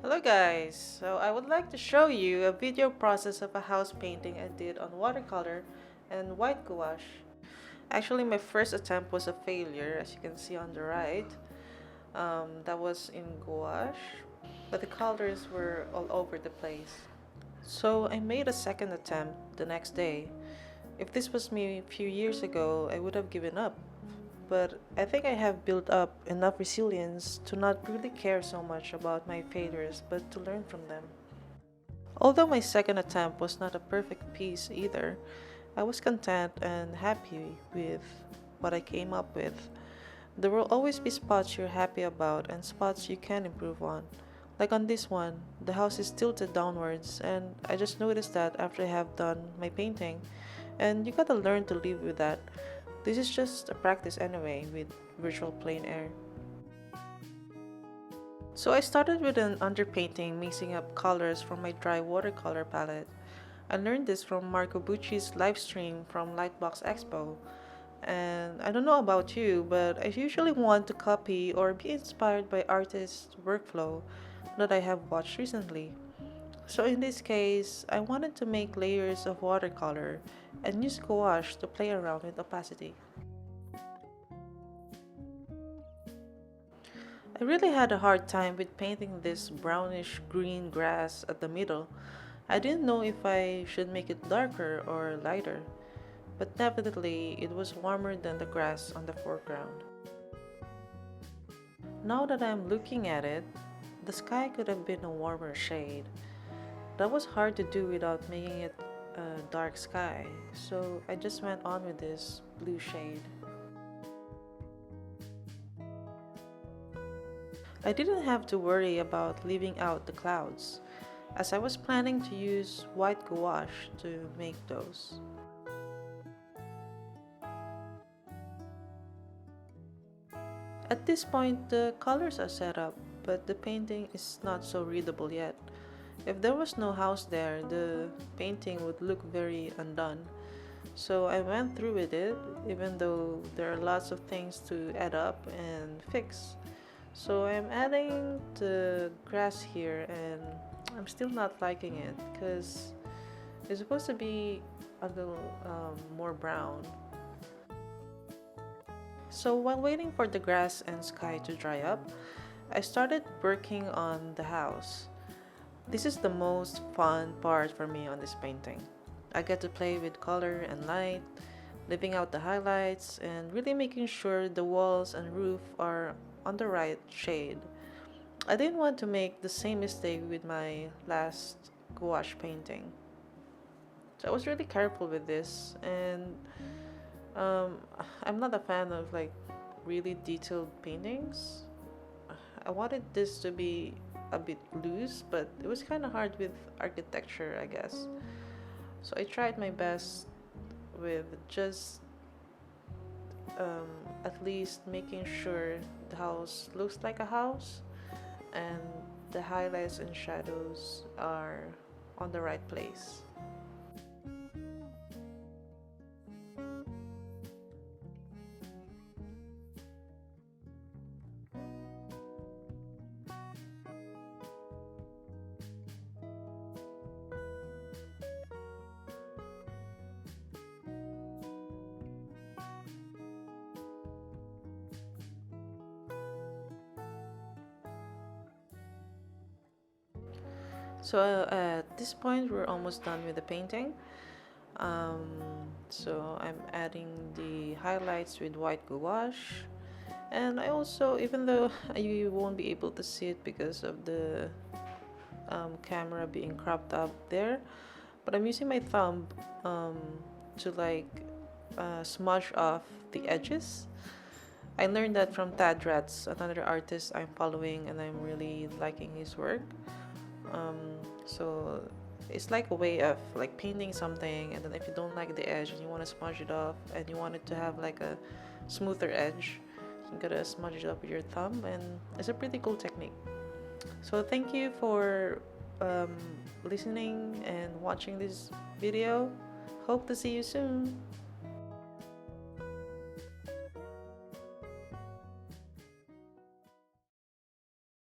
Hello guys, so I would like to show you a video process of a house painting I did on watercolor and white gouache. Actually, my first attempt was a failure, as you can see on the right. That was in gouache, but the colors were all over the place. So I made a second attempt the next day. If this was me a few years ago, I would have given up. But I think I have built up enough resilience to not really care so much about my failures, but to learn from them. Although my second attempt was not a perfect piece either, I was content and happy with what I came up with. There will always be spots you're happy about and spots you can improve on. Like on this one, the house is tilted downwards, and I just noticed that after I have done my painting, and you gotta learn to live with that. This is just a practice anyway with virtual plein air. So I started with an underpainting, mixing up colors from my dry watercolor palette. I learned this from Marco Bucci's live stream from Lightbox Expo. And I don't know about you, but I usually want to copy or be inspired by artists' workflow that I have watched recently. So in this case, I wanted to make layers of watercolor and use gouache to play around with opacity. I really had a hard time with painting this brownish green grass at the middle. I didn't know if I should make it darker or lighter, but definitely it was warmer than the grass on the foreground. Now that I'm looking at it, the sky could have been a warmer shade. That was hard to do without making it a dark sky, so I just went on with this blue shade. I didn't have to worry about leaving out the clouds, as I was planning to use white gouache to make those. At this point, the colors are set up, but the painting is not so readable yet. If there was no house there, the painting would look very undone. So I went through with it, even though there are lots of things to add up and fix. So I'm adding the grass here, and I'm still not liking it because it's supposed to be a little more brown. So while waiting for the grass and sky to dry up, I started working on the house. This is the most fun part for me on this painting. I get to play with color and light, leaving out the highlights, and really making sure the walls and roof are on the right shade. I didn't want to make the same mistake with my last gouache painting. So I was really careful with this, and um, I'm not a fan of like really detailed paintings. I wanted this to be a bit loose, but it was kind of hard with architecture, I guess. So I tried my best with just um, at least making sure the house looks like a house and the highlights and shadows are on the right place. So at this point, we're almost done with the painting. Um, so I'm adding the highlights with white gouache. And I also, even though you won't be able to see it because of the camera being cropped up there, but I'm using my thumb um, to like smudge off the edges. I learned that from Tad Ratz, another artist I'm following, and I'm really liking his work. Um, so it's like a way of like painting something, and then if you don't like the edge and you want to smudge it off, and you want it to have like a smoother edge, you gotta smudge it up with your thumb, and it's a pretty cool technique. So thank you for um, listening and watching this video. Hope to see you soon.